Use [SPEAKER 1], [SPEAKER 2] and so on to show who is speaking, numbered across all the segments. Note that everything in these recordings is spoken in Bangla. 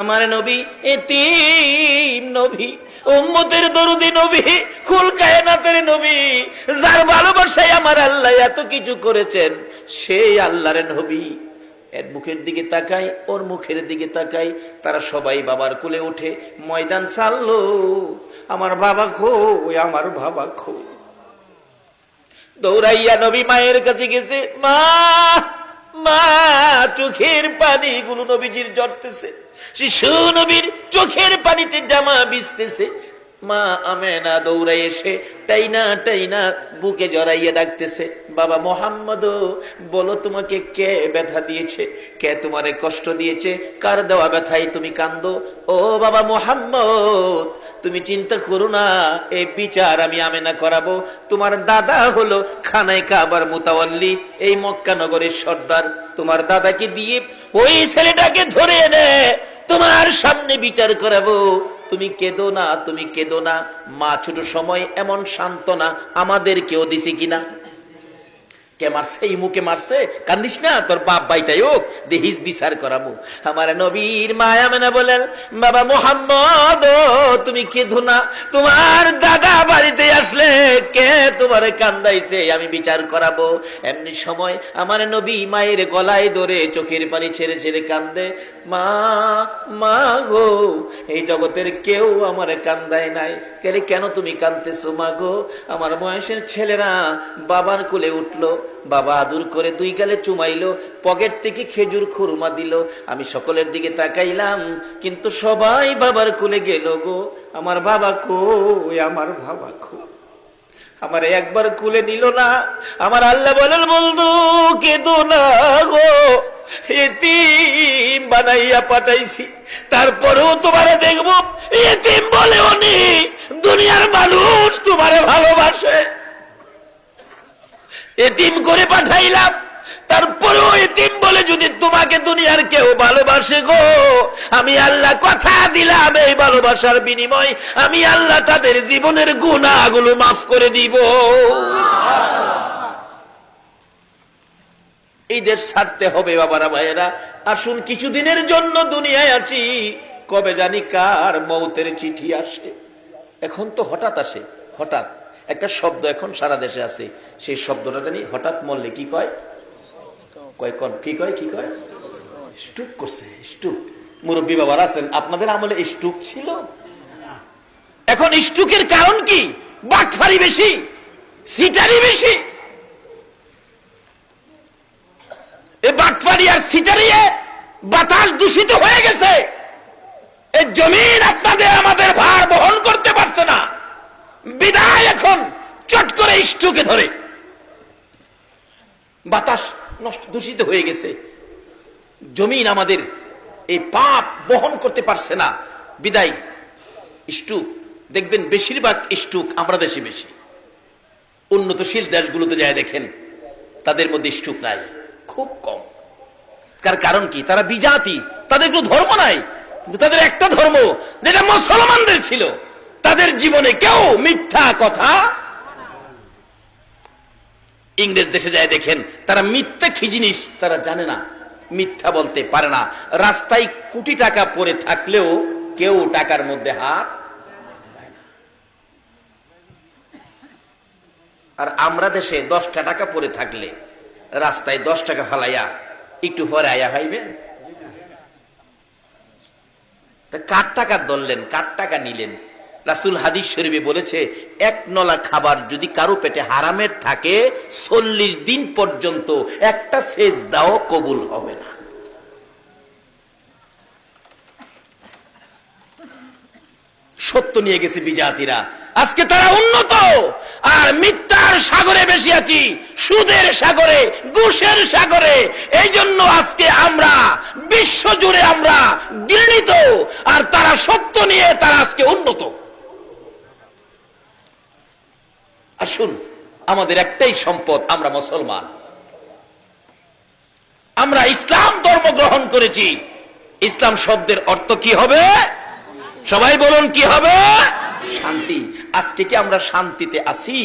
[SPEAKER 1] আমার নবী এতিম নবী, উম্মতের দরদি নবী, কুল কায়নাতের নবী, যার ভালোবাসায় আমার আল্লাহ এত কিছু করেছেন, সেই আল্লাহর নবী। এর মুখের দিকে তাকাই, ওর মুখের দিকে তাকাই, তারা সবাই বাবার কোলে উঠে ময়দান চাললো। আমার বাবা কই, আমার বাবা কই। দৌড়াইয়া নবী মায়ের কাছে গেছে। মা, মা, চোখের পানি গুলো নবীজির ঝরতেছে, শিশু নবীর চোখের পানিতে জামা ভিজতেছে। মা আমেনা দৌড়াই এসে টাইনা টাইনা বুকে জড়াইয়া ডাকতেছে, বাবা মোহাম্মদ, বলো তোমাকে কে ব্যথা দিয়েছে, কে তোমারে কষ্ট দিয়েছে, কার দেওয়া ব্যথায় তুমি কান্দো? ও বাবা মোহাম্মদ, তুমি চিন্তা করো না, এই বিচার আমি আমেনা করাবো। তোমার দাদা হলো খানায় কাবার মুতাওয়াল্লি, এই মক্কা নগরের সর্দার। তোমার দাদাকে দিয়ে ওই ছেলেটাকে ধরে এনে তোমার সামনে বিচার করাবো। তুমি কেঁদো না, তুমি কেঁদো না। মা ছোট সময় এমন সান্ত্বনা আমাদের কেউ দিছে কিনা? কে মারছে? এই মুখে মারছে, কান্দিস না, তোর বাপ বাইটাই হোক, দেহিস বিচার করাবো। আমার নবীর মায়া মেনা বলেন, বাবা মোহাম্মদ, তুমি কেঁদো না, তোমার দাদা বাড়িতে আসলে কে তোমারে কান্দাইছে, আমি বিচার করাবো। এমনি সময় আমার নবী মায়ের গলায় ধরে চোখের পানি ছেড়ে ছেড়ে কান্দে। মা, মা গো, এই জগতের কেউ আমারে কান্দায় নাই, কেন তুমি কান্দতেছো মা গো? আমার বয়সের ছেলেরা বাবার কোলে উঠলো, বাবা আদর করে দুই গালে চুমাইলো, পকেট থেকে খেজুর খুরমা দিল। আমি সকলের দিকে তাকাইলাম, কিন্তু সবাই বাবার কোলে গেল গো। আমার বাবা কই, আমার বাবা কই? আমার একবার কোলে নিল না। আমার আল্লাহ বলেন, বন্ধু কেঁদো না গো, এতিম বানাইয়া পাঠাইছি, তারপরেও তোমারে দেখবো এতিম বলে উনি। দুনিয়ার মানুষ তোমারে ভালোবাসে, এতিম করে পাঠাইলাম, তারপরেও এতিম বলে যদি তোমাকে দুনিয়ার কেউ ভালোবাসে গো, আমি আল্লাহ কথা দিলাম, এই ভালোবাসার বিনিময় আমি আল্লাহ তাদের জীবনের গুনাহগুলো মাফ করে দিব। এই দেশ ছাড়তে হবে বাবারা ভাইয়েরা। আসুন, কিছুদিনের জন্য দুনিয়ায় আছি, কবে জানি কার মৌতের চিঠি আসে। এখন তো হঠাৎ আসে, হঠাৎ একটা শব্দ এখন সারা দেশে আছে, সেই শব্দটা জানি হঠাৎ মরলে কি কয়, কি কয়, কি কয়? স্ট্রোক করছে, স্ট্রোক। মুরব্বী বাবার আছেন, আপনাদের আমলে স্ট্রোক ছিল? এখন স্ট্রোকের কারণ কি? বাটফারি বেশি, সিটারি বেশি। এই বাটফারি আর সিটারিয়ে বাতাস দূষিত হয়ে গেছে। এই জমিন আপনাদের আমাদের ভার বহন করতে পারছে না, বিদায় এখন চট করে স্ট্রোকে ধরে। বাতাস নষ্ট, দূষিত হয়ে গেছে, জমিন আমাদের এই পাপ বহন করতে পারছে না, বিদায় স্ট্রোক। দেখবেন বেশিরভাগ স্ট্রোক আমরা দেশে বেশি। উন্নতশীল দেশগুলোতে যায় দেখেন, তাদের মধ্যে স্ট্রোক নাই, খুব কম। তার কারণ কি? তারা বিজাতি, তাদের কোনো ধর্ম নাই, কিন্তু তাদের একটা ধর্ম যেটা মুসলমানদের ছিল। তাদের জীবনে কেউ মিথ্যা কথা। ইংরেজ দেশে যায় দেখেন, তারা মিথ্যা কি জিনিস তারা জানে না, মিথ্যা বলতে পারে না। রাস্তায় কোটি টাকা পড়ে থাকলেও কেউ টাকার মধ্যে হাত দেয় না। আর আমরা দেশে 10টা টাকা পড়ে থাকলে রাস্তায় 10 টাকা ফালাইয়া একটু পরে আয়া ভাইবেন, কার টাকা ধরলেন, কার টাকা নিলেন? রাসূল হাদিস শরীফে বলেছে, এক নলা খাবার যদি কারো পেটে হারামের থাকে 40 দিন পর্যন্ত একটা সেজদাও কবুল হবে না। সত্য নিয়ে গেছে বিজাতিরা, আজকে তারা উন্নত, আর মিথ্যার সাগরে বেশি আছি, সুদের সাগরে, ঘুষের সাগরে। এই জন্য আজকে আমরা বিশ্ব জুড়ে আমরা ঘৃণিত, আর তারা সত্য নিয়ে তারা আজকে উন্নত। আসুন, আমাদের একটাই সম্পদ, আমরা মুসলমান, আমরা ইসলাম ধর্ম গ্রহণ করেছি। ইসলাম শব্দের অর্থ কি হবে? সবাই বলুন, কি হবে? শান্তি। আজকে কি আমরা শান্তিতে আছি?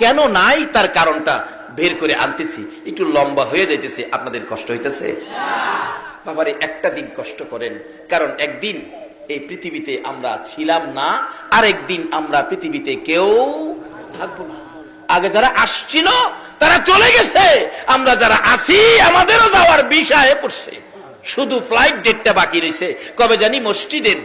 [SPEAKER 1] কেন নাই তার কারণটা বের করে আনতেছি, একটু লম্বা হয়ে যাইতেছে, আপনাদের কষ্ট হইতেছে? বাবারে একটা দিন কষ্ট করেন, কারণ একদিন এই পৃথিবীতে আমরা ছিলাম না, আর একদিন আমরা পৃথিবীতে কেউ থাকবো না। আগে যারা আসছিল তারা চলে গেছে, আমরা যারা আছি আমাদেরও যাওয়ার বিষয়ে পড়ছে, শুধু ফ্লাইট ডেটটা বাকি রয়েছে। কবে জানি মসজিদের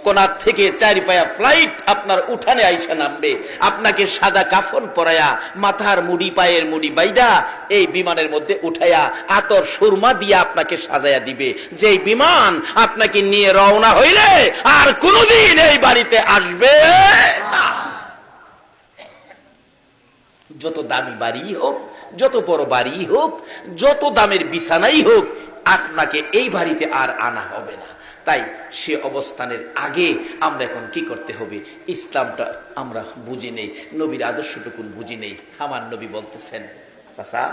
[SPEAKER 1] কোনার থেকে 4 পায়া ফ্লাইট আপনার উঠানে আইসা নামবে, আপনাকে সাদা কাফন পরায়া, মাথার মুড়ি পায়ের মুড়ি বাইদা এই বিমানের মধ্যে উঠায়া আতর সুরমা দিয়া আপনাকে সাজায়া দিবে। যেই বিমান আপনাকে নিয়ে রওনা হইলে আর কোনদিন এই বাড়িতে আসবে না। যত দামি বাড়ি হোক, যত বড় বাড়ি হোক, যত দামের বিছানাই হোক, আপনাকে এই বাড়িতে আর আনা হবে না। তাই সে অবস্থানের আগে আমরা এখন কি করতে হবে? ইসলামটা আমরা বুঝি নেই, নবীর আদর্শটুকুন বুঝি নেই। আমার নবী বলতেছেন, চাচা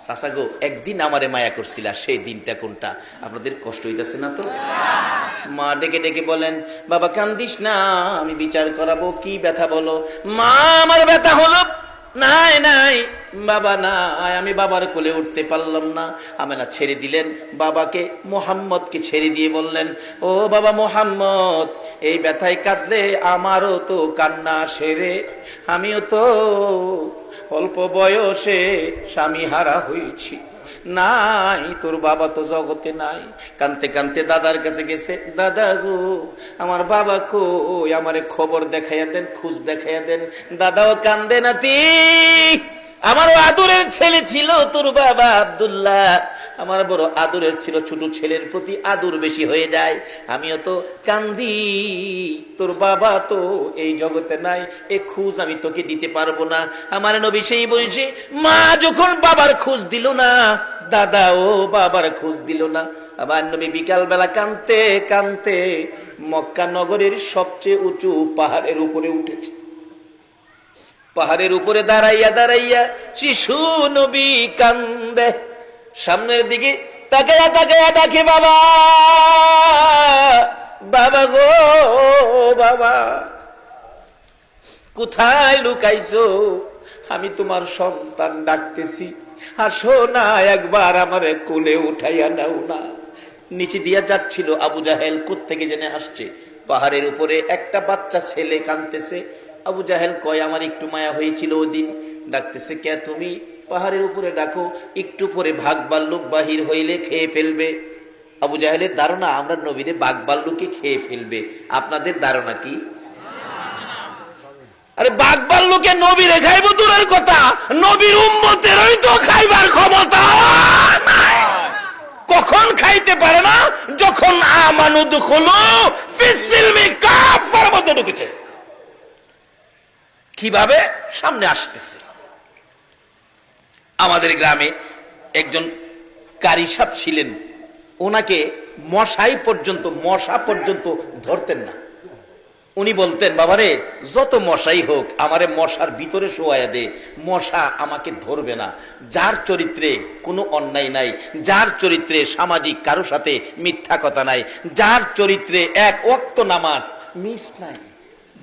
[SPEAKER 1] চাচা গো, একদিন আমারে মায়া করছিলা, সেই দিনটা কোনটা? আপনাদের কষ্ট হইতেছে না তো? মা ডেকে ডেকে বলেন, বাবা কান্দিস না, আমি বিচার করাবো। কি ব্যথা বলো? মা আমার ব্যথা হলো নাই নাই বাবা নাই, আমি বাবার কোলে উঠতে পারলাম না। আমেনা ছেড়ে দিলেন বাবাকে, মোহাম্মদকে ছেড়ে দিয়ে বললেন, ও বাবা মোহাম্মদ, এই ব্যথায় কাঁদলে আমারও তো কান্না সেরে, আমিও তো অল্প বয়সে স্বামী হারা হয়েছি, নাই তোর বাবা তো জগতে নাই। কানতে কানতে দাদার কাছে গেছে, দাদা গো আমার বাবা কই, আমারে খবর দেখাইয়া দেন, খোঁজ দেখাইয়া দেন। দাদাও কান্দে, নাতি আমারও আদরের ছেলে ছিল তোর বাবা আব্দুল্লাহ, আমার বড় আদরের ছিল, ছোট ছেলের প্রতি আদর বেশি হয়ে যায়, আমিও তো কান্দি, তোর বাবা তো এই জগতে নাই, এ খোঁজ আমি তোকে দিতে পারবো না। আমার নবী সেই বয়সে মা যখন বাবার খোঁজ দিল না, দাদা ও বাবার খোঁজ দিল না, আমার নবী বিকাল বেলা কানতে কানতে মক্কা নগরের সবচেয়ে উঁচু পাহাড়ের উপরে উঠেছে। পাহাড়ের উপরে দাঁড়াইয়া দাঁড়াইয়া শিশু নবী কান্দে, সামনের দিকে তাকায়া তাকায়া ডাকে, বাবা বাবা গো বাবা, কোথায় লুকাইছো? আমি তোমার সন্তান ডাকতেছি, আসো না একবার আমারে কোলে উঠাইয়া নাও না। নিচে দিয়া যাচ্ছিল আবু জাহেল, কোত্থেকে জেনে আসছে। পাহাড়ের উপরে একটা বাচ্চা ছেলে কাঁদতেছে। আবু জাহেল কয়, আমার একটু মায়া হয়েছিল ওই দিন। ডাকতেছে, কে তুমি? পাহাড়ের উপরে ডাকো, একটু পরে ভাগ ভাল্লুক বাহির হইলে খেয়ে ফেলবে। আবু জাহেলের ধারণা আমরা নবীরে বাঘ ভাল্লুকে খেয়ে ফেলবে। আপনাদের ধারণা কি? আরে বাঘ ভাল্লুকে নবীরে খাইব দূরের কথা, নবীর উম্মতেরই তো খাইবার ক্ষমতা নাই। কখন খাইতে পারে না? যখন আমানুদ খুলু ফিসিলমি কাফার মধ্যে ঢুকেছে। কিভাবে? সামনে আসতেছে। আমাদের গ্রামে একজন কারি সাহেব ছিলেন, ওনাকে মশা পর্যন্ত ধরতেন না। উনি বলতেন, বাবারে যত মশাই হোক আমারে মশার ভিতরে শোয়াইয়া দে, মশা আমাকে ধরবে না। যার চরিত্রে কোনো অন্যায় নাই, যার চরিত্রে সামাজিক কারো সাথে মিথ্যা কথা নাই, যার চরিত্রে এক ওয়াক্ত নামাজ মিস নাই,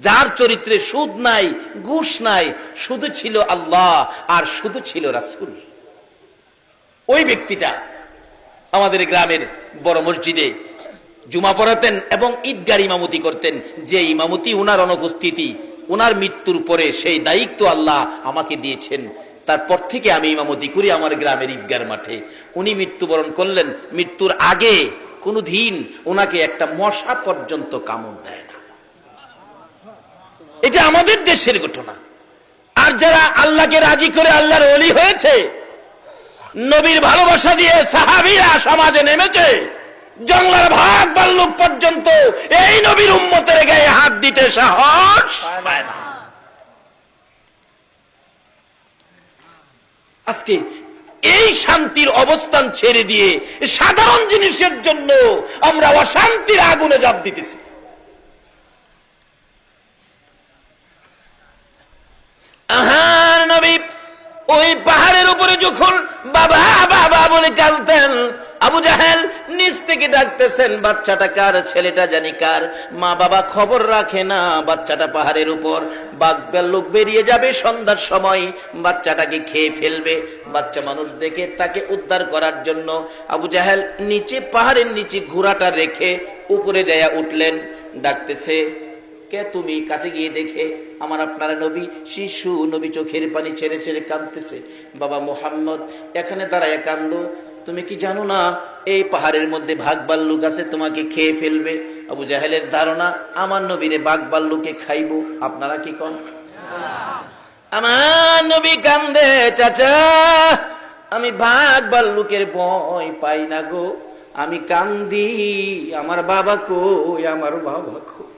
[SPEAKER 1] যার চরিত্রে সুদ নাই, ঘুষ নাই, শুধু ছিল আল্লাহ আর শুধু ছিল রাসূল, ওই ব্যক্তিটা আমাদের গ্রামের বড় মসজিদে জুমা পড়াতেন এবং ঈদগার ইমামতি করতেন। যে ইমামতি উনার অনুপস্থিতি, উনার মৃত্যুর পরে সেই দায়িত্ব আল্লাহ আমাকে দিয়েছেন। তারপর থেকে আমি ইমামতি করি আমার গ্রামের ঈদগার মাঠে। উনি মৃত্যুবরণ করলেন, মৃত্যুর আগে কোনো দিন ওনাকে একটা মশা পর্যন্ত কামড় দেয় না। এটা আমাদের দেশের ঘটনা। আর যারা আল্লাহকে রাজি করে আল্লাহর ওলি হয়েছে, নবীর ভালোবাসা দিয়ে সাহাবীরা সমাজে নেমেছে, জঙ্গলার ভাগ ভাল্লুক পর্যন্ত এই নবীর উম্মতের গায়ে হাত দিতে সাহস পায় না। আজকে এই শান্তির অবস্থান ছেড়ে দিয়ে সাধারণ জিনিসের জন্য আমরা অশান্তির আগুনে ঝাঁপ দিতেছি। আহার নবী ওই পাহাড়ের উপরে যখন বাবা বাবা বলে কাঁদতেন, আবু জাহেল নিচ থেকে ডাকতেছেন, বাচ্চাটা কার, ছেলেটা জানি কার। মা বাবা খবর রাখে না, বাচ্চাটা পাহাড়ের উপর, বাঘ ভাল্লুক বেরিয়ে যাবে সন্ধ্যার সময়, বাচ্চাটাকে খেয়ে ফেলবে। বাচ্চা মানুষ দেখে তাকে উদ্ধার করার জন্য আবু জাহেল নিচে, পাহাড়ের নিচে ঘোড়াটা রেখে উপরে যায়া উঠলেন। ডাকতেছে, কে তুমি? কাছে গিয়ে দেখে আমার আপনার নবী, শিশু নবী চোখের পানি ছেড়ে ছেড়ে কাঁদতেছে। বাবা মুহাম্মদ, এখানে দাঁড়ায় কান্দো, তুমি কি জানো না এই পাহাড়ের মধ্যে বাঘ ভাল্লুক আছে, তোমাকে খেয়ে ফেলবে? আবু জাহেলের ধারণা আমার নবীরে বাঘ ভাল্লুকে খাইবো। আপনারা কি কন? আমার নবী কান্দে, চাচা আমি বাঘ ভাল্লুকের ভয় পাই না গো, আমি কান্দি, আমার বাবা কই, আমার বাবা কই,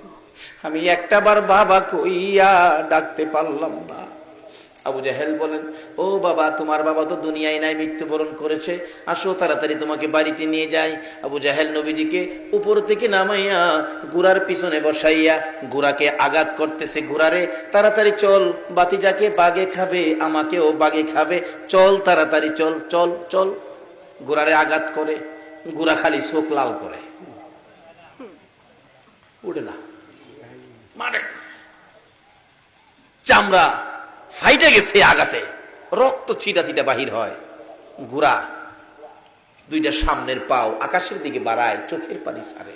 [SPEAKER 1] আমি একটাবার বাবা কইয়া ডাকতে পারলাম না। আবু জাহেল বলেন, ও বাবা, তোমার বাবা তো দুনিয়ায় নাই, মৃত্যুবরণ করেছে, আসো তাড়াতাড়ি তোমাকে বাড়িতে নিয়ে যাই। আবু জাহেল নবীজিকে উপর থেকে নামাইয়া ঘোড়ার পিছনে বসাইয়া ঘোড়াকে আঘাত করতেছে, ঘোড়ারে তাড়াতাড়ি চল, বাতিজাকে বাগে খাবে, আমাকেও বাগে খাবে, চল তাড়াতাড়ি চল চল চল। ঘোড়ারে আঘাত করে, ঘোড়া খালি চোখ লাল করে, উঠে না, মারে, চামড়া ফাইটে গেছে আঘাতে, রক্ত ছিটা ছিটা বাহির হয়। ঘোড়া দুইটা সামনের পাও আকাশের দিকে বাড়ায়, চোখের পানি ছাড়ে,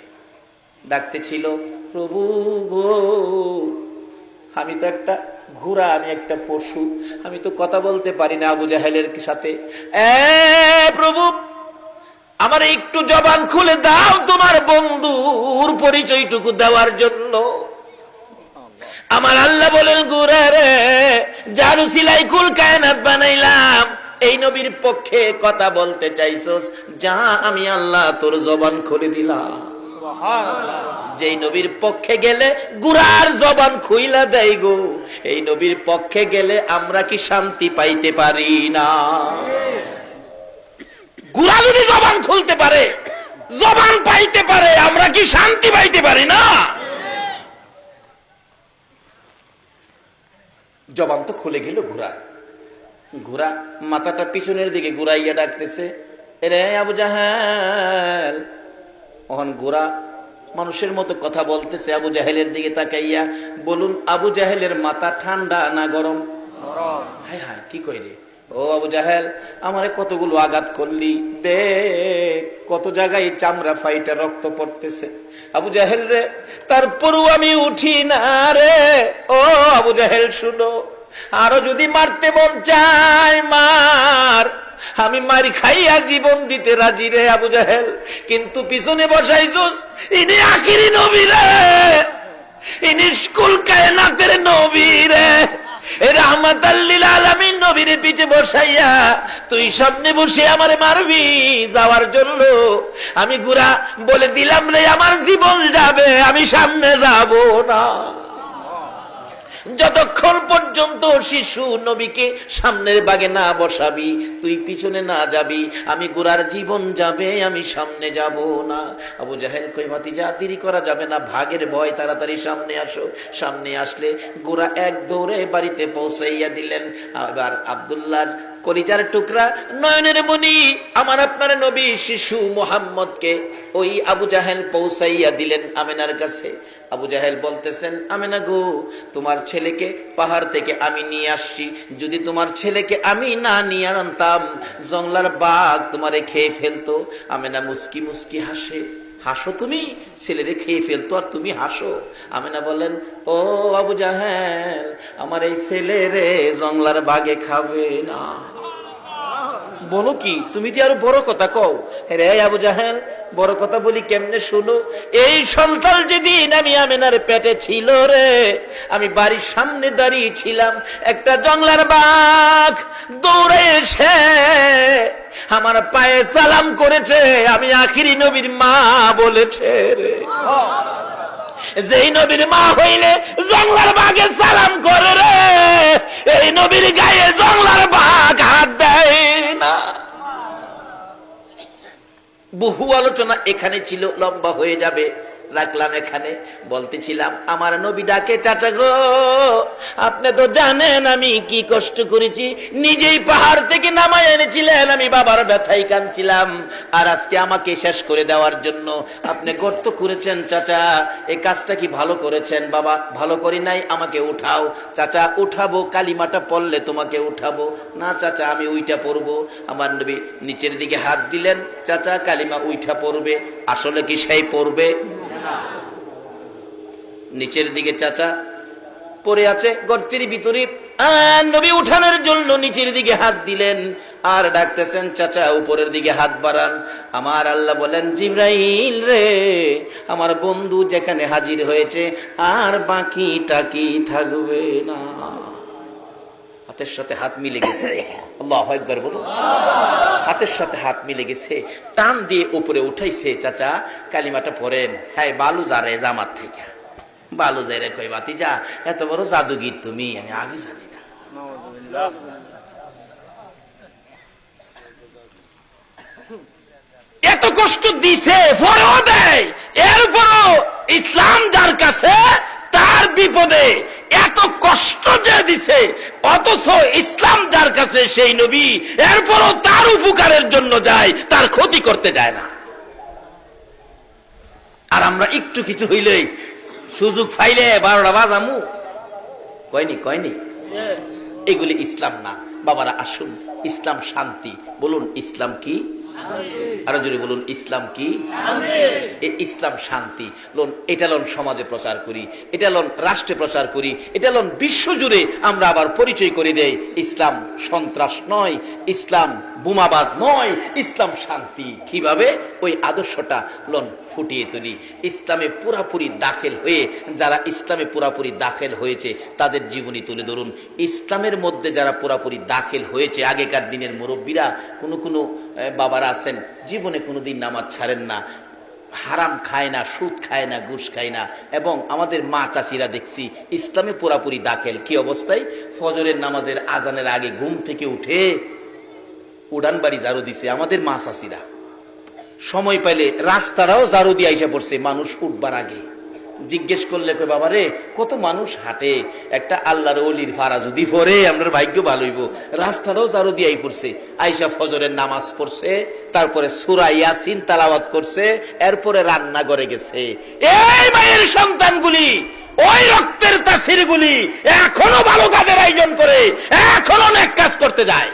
[SPEAKER 1] ডাকতেছিল, প্রভু গো, আমি তো একটা ঘোড়া, আমি একটা পশু, আমি তো কথা বলতে পারি না আবু জাহেলের সাথে। প্রভু, আমার একটু জবান খুলে দাও তোমার বন্ধুর পরিচয়টুকু দেওয়ার জন্য। আমার আল্লাহ বলেন, ঘোড়া রে, যার উসিলায় কুল কায়নাত বানাইলাম, এই নবীর পক্ষে কথা বলতে চাইছস, যা, আমি আল্লাহ তোর জবান খুলে দিলাম। যেই নবীর পক্ষে গেলে ঘোড়ার জবান খুইলা দেয় গো, এই নবীর পক্ষে গেলে আমরা কি শান্তি পাইতে পারি না? ঘোড়া যদি জবান খুলতে পারে, জবান পাইতে পারে, আমরা কি শান্তি পাইতে পারি না? জবান তো খুলে গেল ঘোড়া। ঘোড়া মাথাটা পিছনের দিকে ঘুরাইয়া ডাকতেছে, রে আবু জাহেল। ওখান ঘোড়া মানুষের মতো কথা বলতেছে আবু জাহেলের দিকে তাকাইয়া, বলুন আবু জাহেলের মাথা ঠান্ডা না গরম? হায় হায়, কি কই রে? ও আবু জাহেল, আমারে কতগুলো আঘাত করলি, দেখ কত জায়গায় চামড়া ফাইটা রক্ত পড়তেছে। আবু জাহেল রে, তারপরও আমি উঠি না রে। ও আবু জাহেল শুনো, আরো যদি মারতে মন চায় মার, আমি মারি খাইয়া জীবন দিতে রাজি রে আবু জাহেল, কিন্তু পিছনে বসাইছস, ইনি আখিরি নবী রে, ইনি কুল কায়নাতের নবী রে, রাহমাতাল লিল আলামিন নবীর পিছে বসাইয়া তুই সামনে বসে আমারে মারবি যাওয়ার জন্য। আমি ঘোড়া বলে দিলাম রে, আমার জীবন যাবে, আমি সামনে যাব না। যতক্ষণ পর্যন্ত শিশু নবীকে সামনের বাগে না বসাবি, তুই পিছনে না যাবি, আমি ঘোড়ার জীবন যাবে, আমি সামনে যাব না। আবু জাহেল কই, ভাতিজা দেরি করা যাবে না, ভাগের ভয়, তাড়াতাড়ি সামনে আসো। সামনে আসলে ঘোড়া এক দৌড়ে বাড়িতে পৌঁছাইয়া দিলেন। আবার আব্দুল্লাহ কলিজার টুকরা, নয়নের মণি, আমার আপনার নবী শিশু মুহাম্মদকে ওই আবু জাহেল পৌঁছাইয়া দিলেন আমেনার কাছে। আবু জাহেল বলতেছেন, আমেনা গো, তোমার ছেলেকে পাহাড় থেকে আমি নিয়ে আসছি, যদি তোমার ছেলেকে আমি না নিয়ে আনতাম, জংলার বাঘ তোমারে খেয়ে ফেলতো। আমেনা মুস্কি মুস্কি হাসে, হাসো তুমি, ছেলেরে খেয়ে ফেলতো আর তুমি হাসো। আমেনা বলেন, ও আবু জাহেল, আমার এই ছেলেরে জংলার বাঘে খাবে না। বলো কি, তুমি কি আরো বড় কথা কও? রে আবু জাহেল, বড় কথা বলি কেমনে শুনো। এই সন্তান যেদিন আমি আমেনার পেটে ছিল রে, আমি বাড়ির সামনে দাঁড়িয়ে ছিলাম, একটা জংলার বাঘ দৌড়ে এসে আমার পায়ে সালাম করেছে, আমি আখিরি নবীর মা বলেছে রে। যেই নবীর মা হইলে জংলার বাঘে সালাম করে রে, এই নবীর গায়ে জংলার বাঘ হাত দেয় না। বহু আলোচনা এখানে ছিল, লম্বা হয়ে যাবে। রাখলাম এখানে। বলতেছিলাম আমার নবী ডাকে, চাচা গো আপনি তো জানেন আমি কি কষ্ট করেছি, নিজেই পাহাড় থেকে নামায় এনেছিলেন, আমি বাবার ব্যথায় কাঁদছিলাম, আর আজকে আমাকে শেষ করে দেওয়ার জন্য আপনি গর্ত করেছেন। চাচা এই কাজটা কি ভালো করেছেন? বাবা ভালো করি নাই, আমাকে উঠাও। চাচা উঠাবো, কালিমাটা পড়লে তোমাকে উঠাবো। না চাচা আমি উইটা পড়বো। আমার নবী নিচের দিকে হাত দিলেন, চাচা কালিমা উইঠা পড়বে। আসলে কি সেই পড়বে? নিচের দিকে চাচা পড়ে আছে গর্তের ভিতরে, নবী উঠানোর জন্য নিচের দিকে হাত দিলেন আর ডাকতেছেন, চাচা উপরের দিকে হাত বাড়ান। আমার আল্লাহ বলেন, জিবরাইল রে আমার বন্ধু যেখানে হাজির হয়েছে আর বাকিটা কি থাকবে না। হাতের সাথে হাত মিলে গেছে, আল্লাহু আকবার বলুন। হাতের সাথে হাত মিলে গেছে, টান দিয়ে উপরে উঠাইছে। চাচা কালিমাটা পড়েন। হ্যাঁ বালু যারে জামাত থেকে বালু যাই রে কই বাতি যা, এত বড় জাদুগির তুমি, আমি আগে জানি না। এত কষ্ট দিছে পরেও দেয়, এরপরও ইসলাম যার কাছে তার বিপদে এত কষ্ট যে দিছে, অথচ ইসলাম যার কাছে সেই নবী এরপরও তার উপকারের জন্য যায়, তার ক্ষতি করতে যায় না। আর আমরা একটু কিছু হইলেই সুযোগ পাইলে 12টা বাজামু, কয়নি এগুলি ইসলাম না। বাবারা আসুন, ইসলাম শান্তি। বলুন ইসলাম কি? আরো জোরে বলুন ইসলাম কি? ইসলাম শান্তি। লোন এটা লোন সমাজে প্রচার করি, এটা লোন রাষ্ট্রে প্রচার করি, এটা লোন বিশ্ব জুড়ে আমরা আবার পরিচয় করে দেই। ইসলাম সন্ত্রাস নয়, ইসলাম বোমাবাজ নয়, ইসলাম শান্তি। কিভাবে? ওই আদর্শটা লোন ফুটিয়ে তুলি। ইসলামে পুরাপুরি দাখিল হয়ে, যারা ইসলামে পুরাপুরি দাখিল হয়েছে তাদের জীবনী তুলে ধরুন। ইসলামের মধ্যে যারা পুরাপুরি দাখিল হয়েছে, আগেকার দিনের মুরব্বীরা, কোনো বাবারা আছেন জীবনে কোনোদিন নামাজ ছাড়েন না, হারাম খায় না, সুদ খায় না, ঘুষ খায় না, এবং আমাদের মা চাষিরা দেখছি ইসলামে পুরাপুরি দাখিল। কি অবস্থায়? ফজরের নামাজের আজানের আগে ঘুম থেকে উঠে উড়ান বাড়ি ঝাড়ু দিছে আমাদের মা চাষিরা। সময় পাইলে রাস্তাটাও ঝাড়ু দিয়ে আইসা পড়ছে মানুষ উঠবার আগে। জিজ্ঞেস করলে কই বাবা রে কত মানুষ হাঁটে, একটা আল্লাহর ওলির ফারা যদি পড়ে আপনার ভাগ্য ভালো হইব। রাস্তাটাও ঝাড়ু দিয়ে পড়ছে, আইসা ফজরের নামাজ পড়ছে, তারপরে সূরা ইয়াসিন তেলাওয়াত করছে, এরপরে রান্না করে গেছে। এই মায়ের সন্তানগুলি, ওই রক্তের তাসিরগুলি এখনো ভালো কাজের আয়োজন করে, এখনো নেক কাজ করতে যায়।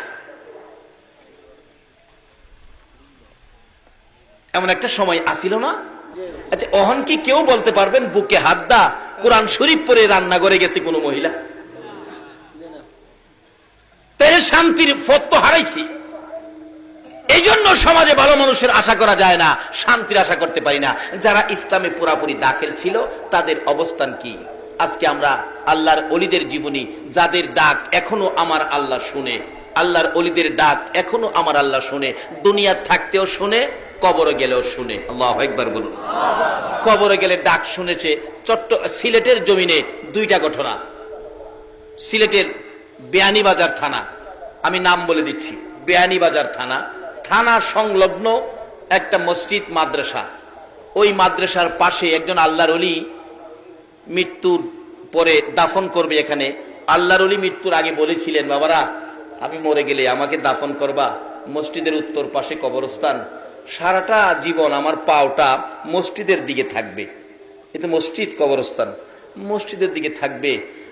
[SPEAKER 1] এমন একটা সময় আসিল না? আচ্ছা অহন কি কেউ বলতে পারবেন বুকে হাত দা কোরআন শরীফ পরে রান্না করে গেছে কোন মহিলা? তাই শান্তির পথ তো হারাইছি। এই জন্য সমাজে ভালো মানুষের আশা করা যায় না, শান্তির আশা করতে পারি না। যারা ইসলামে পুরাপুরি দাখিল ছিল তাদের অবস্থান কি? আজকে আমরা আল্লাহর ওলিদের জীবনী, যাদের ডাক এখনো আমার আল্লাহ শুনে, আল্লাহর ওলিদের ডাক এখনো আমার আল্লাহ শুনে, দুনিয়া থাকতেও শুনে, কবরে গেলেও শুনে। আল্লাহু আকবার বলুন। কবরে গেলে ডাক শুনেছে। সিলেটের জমিনে দুইটা ঘটনা। সিলেটের বেয়ানীবাজার থানা, আমি নাম বলে দিচ্ছি, বেয়ানীবাজার থানা, থানা সংলগ্ন একটা মসজিদ মাদ্রাসা। ওই মাদ্রাসার পাশে একজন আল্লাহর ওলি মৃত্যুর পরে দাফন করবে এখানে। আল্লাহর ওলি মৃত্যুর আগে বলেছিলেন, বাবারা আমি মরে গেলে আমাকে দাফন করবা মসজিদের উত্তর পাশে কবরস্থান, সারাটা জীবন আমার পাওটা মসজিদের দিকে থাকবে। এটা মসজিদ, কবরস্থান মসজিদের দিকে থাকবে,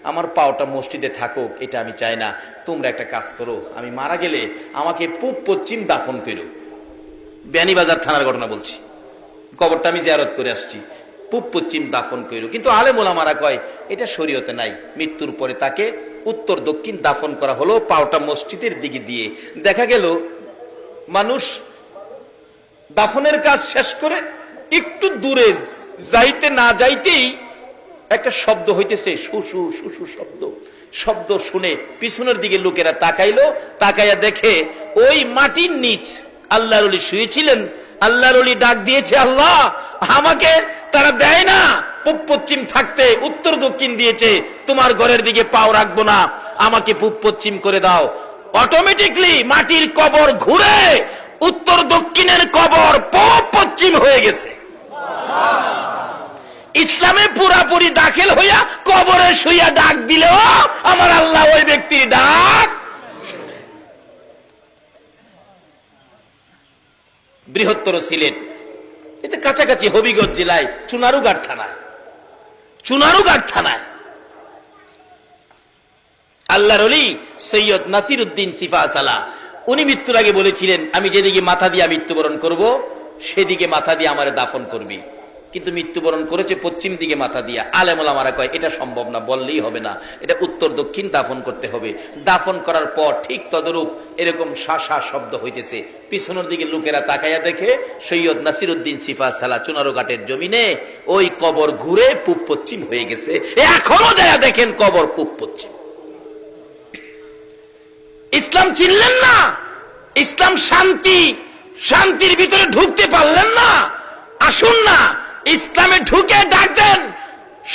[SPEAKER 1] আমার পাওটা মসজিদে থাকুক, এটা আমি চাই না। তোমরা একটা কাজ করো, আমি মারা গেলে আমাকে পূব পশ্চিম দাফন করো। বেয়ানীবাজার থানার ঘটনা বলছি, কবরটা আমি জিয়ারত করে আসছি, পূব পশ্চিম দাফন করো। কিন্তু আলেম ওলামারা কয় এটা শরীয়তে নাই। মৃত্যুর পরে তাকে উত্তর দক্ষিণ দাফন করা হলো, পাওটা মসজিদের দিকে দিয়ে। দেখা গেল মানুষ দাফনের কাজ শেষ করে একটু দূরে যাইতে না যাইতেই একটা শব্দ হইতেছে, শুশু শুশু শব্দ। শব্দ শুনে পিছনের দিকে লোকেরা তাকাইলো, তাকাইয়া দেখে ওই মাটির নিচ আল্লাহর ওলি শুয়েছিলেন। আল্লাহর ওলি ডাক দিয়েছে, আল্লাহ আমাকে তারা দেয় না পূব পশ্চিম থাকতে, উত্তর দক্ষিণ দিয়েছে, তোমার ঘরের দিকে পাও রাখবো না, আমাকে পূব পশ্চিম করে দাও। অটোমেটিকলি মাটির কবর ঘুরে উত্তর দক্ষিণের কবর পূব পশ্চিম হয়ে গেছে। ইসলামে পুরাপুরি দাখিল হইয়া কবরে শুইয়া ডাক দিলেও আমার আল্লাহ ওই ব্যক্তির ডাক। বৃহত্তর সিলেট, এতে কাছাকাছি হবিগঞ্জ জেলায় চুনারুঘাট থানায় আল্লাহর ওলি সৈয়দ নাসির উদ্দিন সিফা সালা, উনি মৃত্যুর আগে বলেছিলেন, আমি যেদিকে মাথা দিয়ে মৃত্যুবরণ করব সেদিকে মাথা দিয়ে আমারে দাফন করবি। কিন্তু মৃত্যুবরণ করেছে পশ্চিম দিকে মাথা দিয়া। আলেম ওলামারা কয় এটা সম্ভব না, বললেই হবে না, এটা উত্তর দক্ষিণ দাফন করতে হবে। দাফন করার পর ঠিক তদরূপ এরকম শাসা শব্দ হইতেছে। পিছনের দিকে লোকেরা তাকাইয়া দেখে সৈয়দ নাসির উদ্দিন সিফা সালা চুনারুঘাটের জমিনে ওই কবর ঘুরে পূব পশ্চিম হয়ে গেছে। এখনো যায়া দেখেন কবর পূব পশ্চিম। ইসলাম চিনলেন না? ইসলাম শান্তি, শান্তির ভিতরে ঢুকতে পারলেন না? আসুন না ইসলামে ঢুকে ডাক দেন,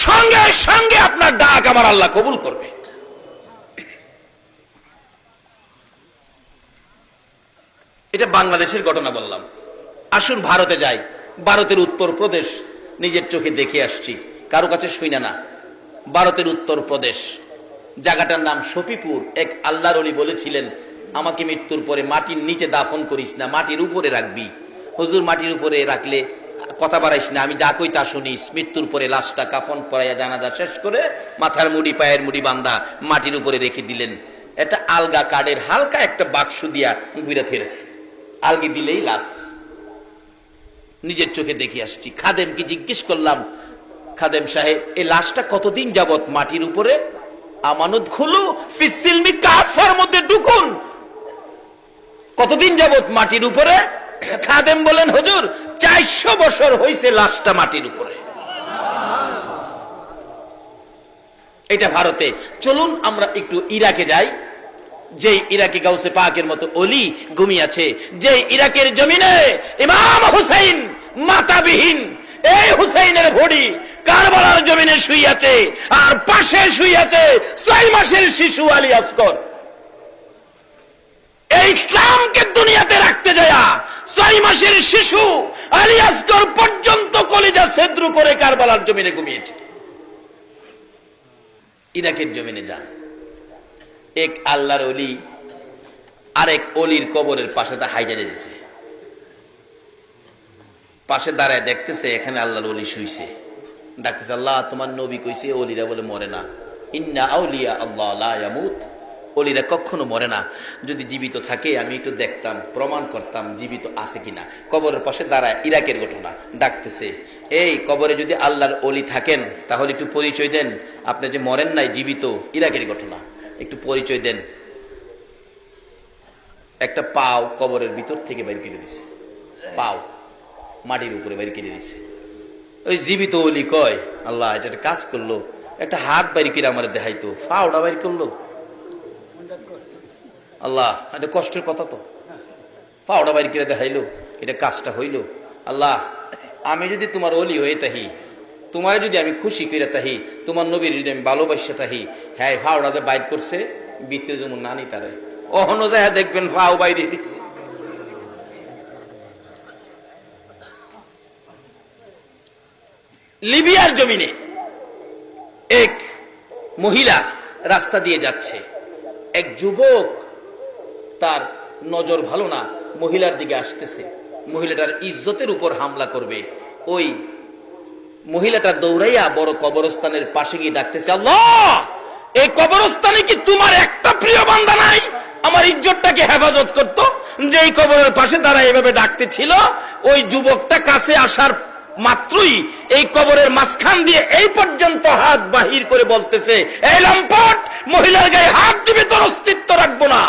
[SPEAKER 1] সঙ্গে সঙ্গে আপনার ডাক আমার আল্লাহ কবুল করবে। এটা বাংলাদেশের ঘটনা বললাম। আসুন ভারতে যাই। ভারতের উত্তরপ্রদেশ নিজের চোখে দেখে আসছি, কারো কাছে শুই না। ভারতের উত্তরপ্রদেশ, জায়গাটার নাম শফিপুর। এক আল্লাহর ওলি বলেছিলেন, আমাকে মৃত্যুর পরে মাটির নিচে দাফন করিস না, মাটির উপরে রাখবি। হুজুর মাটির উপরে রাখলে কথা বাড়াইস না, আমি যা কই তা শুনিস। মৃত্যুর পরে লাশটা কাফন পরাইয়া জানাজা শেষ করে মাথার মুড়ি পায়ের মুড়ি বান্ধা মাটির উপরে রেখে দিলেন। এটা আলগা কাঠের হালকা একটা বাক্স দিয়া ঘুরে ফিরেছে, আলগি দিলেই লাশ। নিজের চোখে দেখে আসছি। খাদেমকে জিজ্ঞেস করলাম, খাদেম সাহেব এই লাশটা কতদিন যাবত মাটির উপরে? আমানত খুলু ফিসিলমি কাফার মধ্যে ঢুকুন, কতদিন যাবত মাটির উপরে? খাদেম বলেন, হুজুর 400 বছর হইছে লাশটা মাটির উপরে। এটা ভারতে। চলুন আমরা একটু ইরাকে যাই। যে ইরাকে গাউসে পাকের মতো অলি ঘুমিয়েছে, যে ইরাকের জমিনে ইমাম হুসাইন মাতাবিহীন, এই হুসাইনের ভড়ি কারবালার জমিনে শুইয়াছে, আর পাশে শুইয়াছে 6 মাসের শিশু আলী আসগর। এই ইসলামকে দুনিয়াতে রাখতে যায়া 6 মাসের শিশু আলী আসগর পর্যন্ত কলিজা ছেদ্র করে কারবালার জমিনে ঘুমিয়েছে। ইরাকের জমিনে যান, এক আল্লাহর ওলি আরেক অলির কবরের পাশে তা হাইজারে দিছে। পাশে দাঁড়ায় দেখতেছে এখানে আল্লাহর ওলি শুইছে। ডাকতেছে, আল্লাহ তোমার নবী কইছে ওলিরা বলে মরে না, ইন্না আউলিয়া আল্লাহ লা ইয়ামুত, ওলিরা কখনো মরে না। যদি জীবিত থাকে আমি একটু দেখতাম, প্রমাণ করতাম জীবিত আছে কিনা। কবরের পাশে দাঁড়ায়, ইরাকের ঘটনা। ডাকতেছে, এই কবরে যদি আল্লাহর ওলি থাকেন তাহলে একটু পরিচয় দেন, আপনি যে মরেন নাই, জীবিত। ইরাকের ঘটনা, একটু পরিচয় দেন। একটা পাও কবরের ভিতর থেকে বের করে দিছে, পাও মাটির উপরে বের করে দিছে। ওই জীবিত ওলি কয়, আল্লাহ এটা একটা কাজ করলো, একটা হাত বাইর করে আমার দেখাইতো, পাওটা বাইর করলো। আল্লাহ এটা কষ্টের কথা তো, পাওটা বাইর করে দেখাইলো, এটা কাজটা হইল। আল্লাহ আমি যদি তোমার ওলি হয়ে তাহি, তোমার যদি আমি খুশি করে তাহি, তোমার নবীর যদি আমি ভালোবাসা তাহি, হ্যাঁ ফাওড়া যে বাইর করছে ভিতরে যেমন নানি তারে অহনো যায় দেখবেন ফাও বাইরে। লিবিয়ার জমিনে এক মহিলা রাস্তা দিয়ে যাচ্ছে, এক যুবক তার নজর ভালো না, মহিলার দিকে আসতেছে, মহিলাটার ইজ্জতের উপর হামলা করবে। ওই মহিলাটা দৌড়াইয়া বড় কবরস্থানের পাশে গিয়ে ডাকতেছে, আল্লাহ এই কবরস্থানে কি তোমার একটা প্রিয় বান্দা নাই আমার ইজ্জতটাকে হেফাজত করতো? যে এই কবরের পাশে তারা এভাবে ডাকতেছিল, ওই যুবকটা কাছে আসার মাত্রই এই কবরের মাঝখান দিয়ে এই পর্যন্ত হাত বাহির করে বলতেছে, এই লম্পট মহিলার গায়ে হাত দিবে তোর অস্তিত্ব রাখবো না।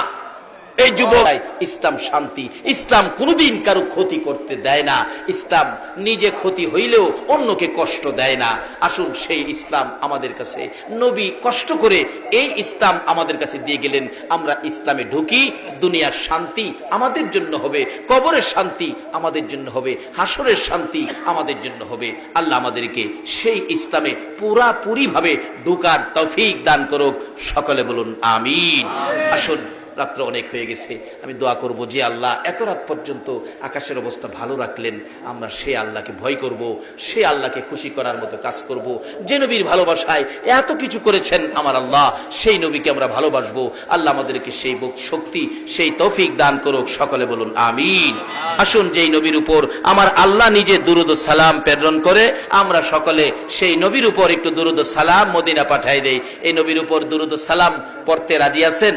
[SPEAKER 1] এই যুবক, ইসলাম শান্তি, ইসলাম কোনোদিন কারো ক্ষতি করতে দেয় না, ইসলাম নিজে ক্ষতি হইলেও অন্যকে কষ্ট দেয় না। আসুন সেই ইসলাম আমাদের কাছে, নবী কষ্ট করে এই ইসলাম আমাদের কাছে দিয়ে গেলেন, আমরা ইসলামে ঢুকি, দুনিয়ার শান্তি আমাদের জন্য হবে, কবরের শান্তি আমাদের জন্য হবে, হাসরের শান্তি আমাদের জন্য হবে। আল্লাহ আমাদেরকে সেই ইসলামে পুরাপুরি ভাবে ঢুকার তৌফিক দান করুক, সকলে বলুন আমিন। আসুন রাত্র অনেক হয়ে গেছে, আমি দোয়া করব যে আল্লাহ এত রাত পর্যন্ত আকাশের অবস্থা ভালো রাখলেন, আমরা সে আল্লাহকে ভয় করব, সে আল্লাহকে খুশি করার মতো কাজ করব। যে নবীর ভালোবাসায় এত কিছু করেছেন আমার আল্লাহ, সেই নবীকে আমরা ভালোবাসবো। আল্লাহ আমাদেরকে সেই শক্তি, সেই তৌফিক দান করুক। সকলে বলুন আমিন। আসুন যেই নবীর উপর আমার আল্লাহ নিজে দুরুদ ও সালাম প্রেরণ করে, আমরা সকলে সেই নবীর উপর একটু দুরুদ ও সালাম মদিনা পাঠায় দেই। এই নবীর উপর দুরুদ ও সালাম পড়তে রাজি আছেন?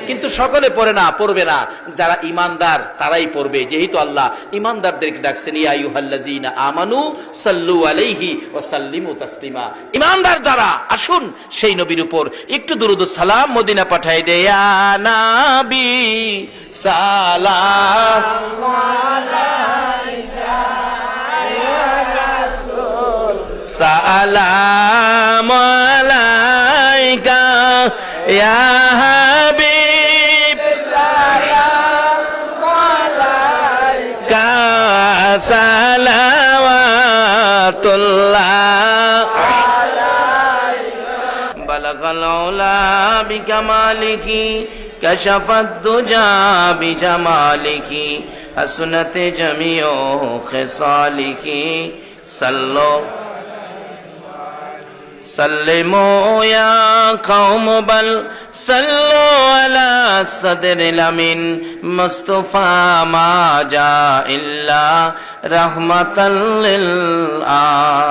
[SPEAKER 1] কিন্তু সকলে পড়ে না, পড়বে না, যারা ইমানদার তারাই পড়বে, যেহেতু আল্লাহ ইমানদারদেরকে ডাকছেন ইয়া আইয়ুহাল্লাযীনা আমানু সাল্লু আলাইহি ওয়া সাল্লিমু তাসলিমা। ইমানদার যারা, আসুন সেই নবীর উপর একটু দুরুদ ও সালাম মদিনা পাঠায় দেই। ইয়া নবী সালাম আলাইকা ইয়া রাসূল সালাম আলাইকা ইয়া হাবিব সালাম আলাইকা সালাওয়াতুল্লাহ আলাইকা বালাগাল উলা বিকামালিহি কাশাফাদ দুজা বিজামালিহি হাসনাতে জামিউ খিসালিহি সাল্লু সাল্লিমু ইয়া কওম বাল সাল্লু আলা সাদরিল আমিন মুস্তাফা মা জা ইল্লা রাহমাতাল লিল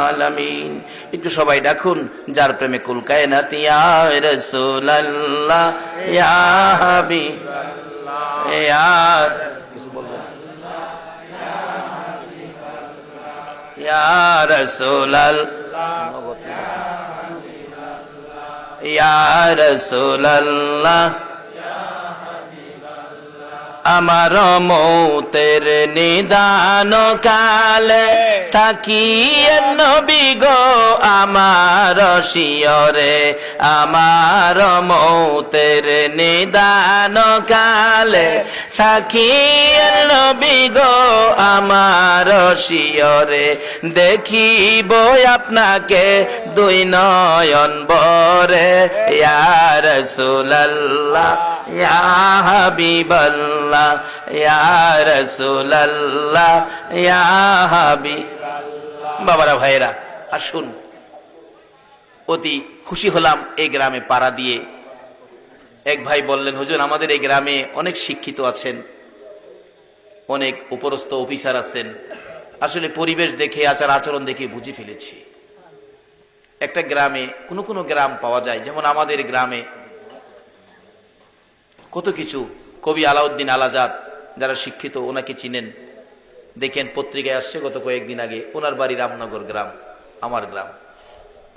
[SPEAKER 1] আলামিন। একটু সবাই ডাকুন যার প্রেমে কুল কায়নাত ইয়া রাসূলুল্লাহ ইয়া হাবিবাল্লাহ ইয়া ইয়া রাসূলুল্লাহ ইয়া রাসূলুল্লাহ আমার মৌতের নিদান কালে থাকিয়ে নবী গো আমার শিয়রে, আমার মৌতের নিদান কালে থাকিয়ে নবী গো আমার শিয়রে, দেখিব আপনাকে দুই নয়ন ভরে ইয়া রাসূলুল্লাহ ইয়া হাবিবাল্লাহ ইয়া রাসূলুল্লাহ ইয়া হাবিবাল্লাহ। বাবারা ভাইরা, আসুন, অতি খুশি হলাম এই গ্রামে পাড়া দিয়ে। এক ভাই বললেন, হুজুর আমাদের এই গ্রামে অনেক শিক্ষিত আছেন, অনেক উপরস্থ অফিসার আছেন, আসলে পরিবেশ দেখে আচার আচরণ দেখে বুঝে ফেলেছি একটা গ্রামে কোনো গ্রাম পাওয়া যায়, যেমন আমাদের গ্রামে কত কিছু। কবি আলাউদ্দিন আলাজাদ, যারা শিক্ষিত ওনাকে চিনেন, দেখেন পত্রিকায় আসছে গত কয়েকদিন আগে, ওনার বাড়ি রামনগর গ্রাম, আমার গ্রাম।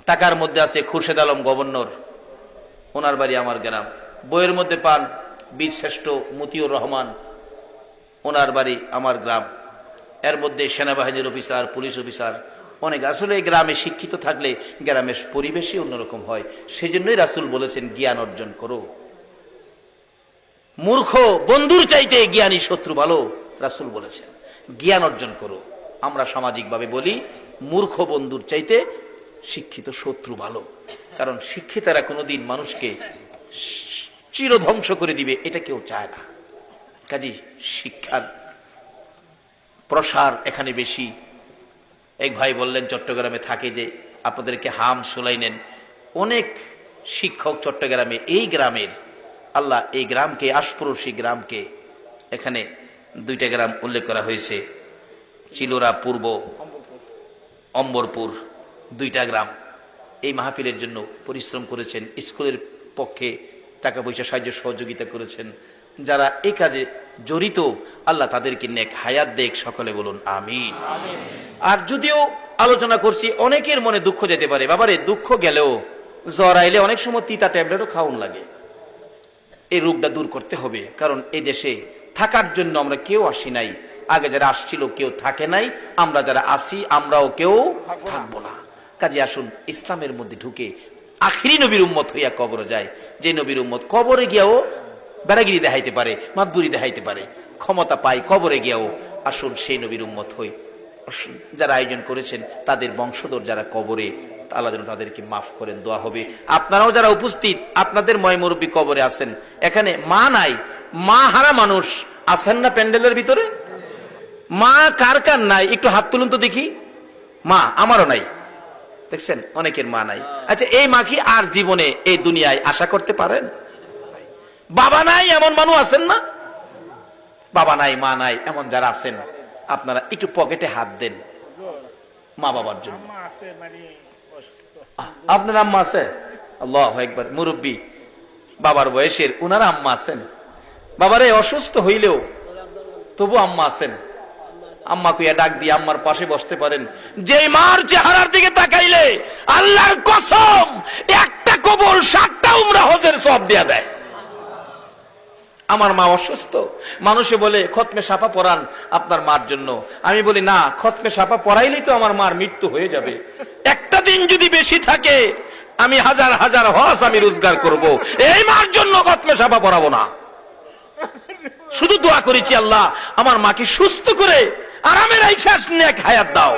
[SPEAKER 1] টাকার মধ্যে আছে খুরশেদ আলম গভর্নর, ওনার বাড়ি আমার গ্রাম। বইয়ের মধ্যে পান বীর শ্রেষ্ঠ মতিউর রহমান, ওনার বাড়ি আমার গ্রাম। এর মধ্যে সেনাবাহিনীর অফিসার, পুলিশ অফিসার অনেক। আসলে এই গ্রামে শিক্ষিত থাকলে গ্রামের পরিবেশই অন্যরকম হয়। সেজন্যই রাসূল বলেছেন জ্ঞান অর্জন করো। মূর্খ বন্ধুর চাইতে জ্ঞানী শত্রু ভালো, রাসূল বলেছেন জ্ঞান অর্জন করো। আমরা সামাজিকভাবে বলি মূর্খ বন্ধুর চাইতে শিক্ষিত শত্রু ভালো, কারণ শিক্ষিতরা কোনোদিন মানুষকে চিরধ্বংস করে দিবে এটা কেউ চায় না। কাজী শিক্ষার প্রসার এখানে বেশি। এক ভাই বললেন চট্টগ্রামে থাকে, যে আপনাদেরকে হাম শুনাইলেন, অনেক শিক্ষক চট্টগ্রামে, এই গ্রামের আল্লাহ এই গ্রামকে, আশপড়শী গ্রামকে, এখানে দুইটা গ্রাম উল্লেখ করা হয়েছে, চিলোরা পূর্ব, অম্বরপুর, দুইটা গ্রাম এই মাহফিলের জন্য পরিশ্রম করেছেন, স্কুলের পক্ষে টাকা পয়সা সাহায্য সহযোগিতা করেছেন। যারা এই কাজে জড়িত আল্লাহ তাদেরকে নেক হায়াত দেখ। সকলে বলুন আমিন। আর যদিও আলোচনা করছি, অনেকের মনে দুঃখ যেতে পারে, বাবারে দুঃখ গেলেও জ্বর আইলে অনেক সময় তিতা ট্যাবলেটও খাওয়ান লাগে। এই রোগটা দূর করতে হবে, কারণ এই দেশে থাকার জন্য আমরা কেউ আসি নাই। আগে যারা আসছিল কেউ থাকে নাই, আমরা যারা আসি আমরাও কেউ থাকবো না। কাজে আসুন ইসলামের মধ্যে ঢুকে আখিরি নবীর উম্মত হইয়া কবরে যায়। যে নবীর উম্মত কবরে গিয়াও বেড়াগিরি দেখাইতে পারে, মাতবুরি দেখাইতে পারে, ক্ষমতা পায় কবরে গিয়াও, আসুন সেই নবীর উম্মত হই। যারা আয়োজন করেছেন তাদের বংশধর যারা কবরে আল্লাহ যেন তাদেরকে মাফ করেন, দোয়া হবে। আপনারাও যারা উপস্থিত, আপনাদের ময় মুরব্বী কবরে আছেন, এখানে মা নাই, মা হারা মানুষ আছেন না প্যান্ডেলের ভিতরে? মা কার কার নাই একটু হাত তুলুন তো দেখি। মা আমারও নাই, দেখছেন অনেকের মা নাই। আচ্ছা, এই মা কি আর জীবনে এই দুনিয়ায় আশা করতে পারেন? বাবা নাই এমন মানুষ আছেন না? বাবা নাই মা নাই এমন যারা আছেন, আপনারা একটু পকেটে হাত দেন মা বাবার জন্য। আপনার আম্মা আছে? আল্লাহু আকবার, মুরব্বী বাবার বয়সের, উনার আম্মা আছেন। বাবারে অসুস্থ হইলেও তবু আম্মা আছেন, আম্মা কুইয়া ডাক দিয়ে আম্মার পাশে বসতে পারেন। যে মার চেহারার দিকে তাকাইলে আল্লাহর কসম একটা কবুল 7টা উমরা হজের সওয়াব দেয়া দেয়। আমার মা অসুস্থ, মানুষে বলে খতমে সাফা পড়ান আপনার মার জন্য। আমি বলি না, খতমে সাফা পড়াইলেই তো আমার মার মৃত্যু হয়ে যাবে। একটা দিন যদি বেশি থাকে আমি হাজার হাজার হজ আমি রোজগার করব, এই মার জন্য খতমে সাফা পড়াবো না। শুধু দোয়া করেছি, আল্লাহ আমার মাকে সুস্থ করে আরামের আইসাস নেক হায়াত দাও।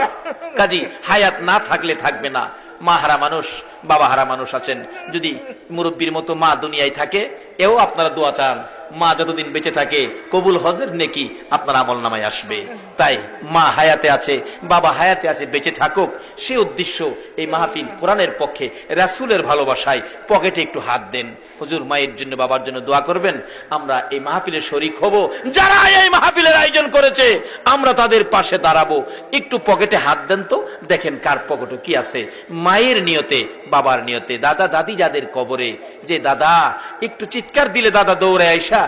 [SPEAKER 1] কাজী হায়াত না থাকলে থাকবে না। মা হারা মানুষ, বাবা হারা মানুষ আছেন, যদি মুরব্বীর মতো মা দুনিয়ায় থাকে, এও আপনারা দোয়া চান মা যতদিন বেঁচে থাকে কবুল হজের নেকি আপনার আমল নামায় আসবে। তাই মা হায়াতে আছে, বাবা হায়াতে আছে, বেঁচে থাকুক, সে উদ্দেশ্য এই মাহফিল কোরআনের পক্ষে, রাসূলের ভালোবাসায়। পকেটে একটু হাত দেন, হুজুর মায়ের জন্য বাবার জন্য দোয়া করবেন। আমরা এই মাহফিলে শরীক হব, যারা এই মাহফিলের আয়োজন করেছে আমরা তাদের পাশে দাঁড়াবো। একটু পকেটে হাত দেন তো, দেখেন কার পকেটে কি আছে। মায়ের নিয়তে, বাবার নিয়তে, দাদা দাদি যাদের কবরে, যে দাদা একটু চিৎকার দিলে দাদা দৌড়ে আইসা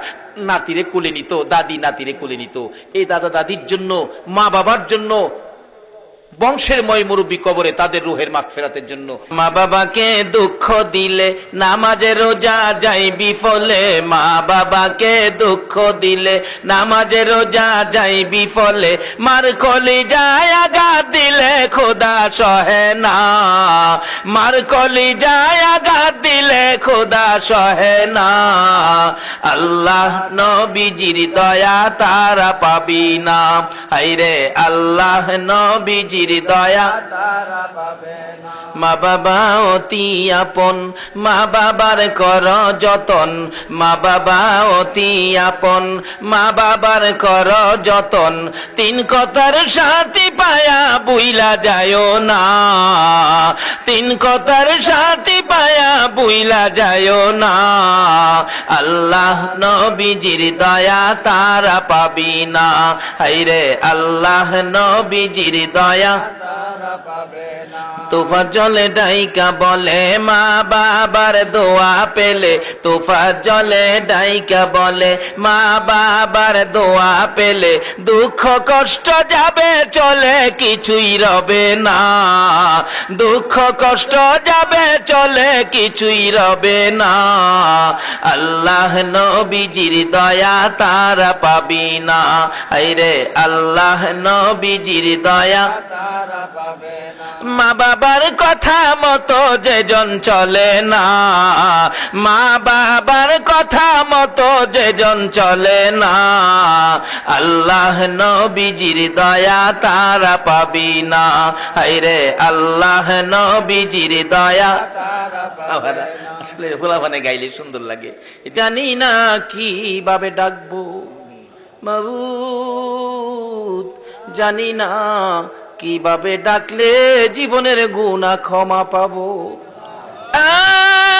[SPEAKER 1] নাতিরে কোলে নিত, দাদি নাতিরে কোলে নিত, এই দাদা দাদির জন্য, মা বাবার জন্য, বংশের ময় মুরব্বী কবরে, তাদের রুহের মাগফিরাতের জন্য। মা বাবাকে দুঃখ দিলে নামাজে রোজা যাই বিফলে, মা বাবাকে দুঃখ দিলে নামাজে রোজা যাই বিফলে, মার কলিজায় আঘাত দিলে খোদা সহে না, মার কলিজায় আঘাত দিলে খোদা সহে না। আল্লাহ নবীজির দয়া তারা পাবি না, হায়রে আল্লাহ নবীজি দয়া তারা পাবে না। মা বাবা অতি আপন, মা বাবার কর যতন, মা বাবা অতি আপন, মা বাবার কর যতন, 3 কথার সাথী পায়া বুইলা যায়ও না, 3 কথার সাথী পায়া বুইলা যায়ও না। আল্লাহ নবীজির দয়া তারা পাবি না, হায়রে আল্লাহ নবীজির দয়া তারা পাবে না। তোফাজ্জলে ডাইকা বলে মা বাবার দোয়া পেলে, তোফাজ্জলে ডাইকা বলে মা বাবার দোয়া পেলে, দুঃখ কষ্ট যাবে চলে কিছুই রবে না, দুঃখ কষ্ট যাবে চলে কিছুই রবে না। আল্লাহ নবীজির দয়া তারা পাবি না, হায়রে আল্লাহ নবীজির দয়া তারা পাবে না। মা বাবার কথা মতো যেজন চলে না, মা বাবার কথা মতো যেজন চলে না, আল্লাহ নবীজির দয়া তারা পাবি না, হায়রে আল্লাহ নবীজির দয়া তারা পাবে না। আসলে ফুলাফানে গাইলে সুন্দর লাগে। জানি না কিভাবে ডাকবো মাবুদ, জানি না কিভাবে ডাকলে জীবনের গুনাহ ক্ষমা পাবো।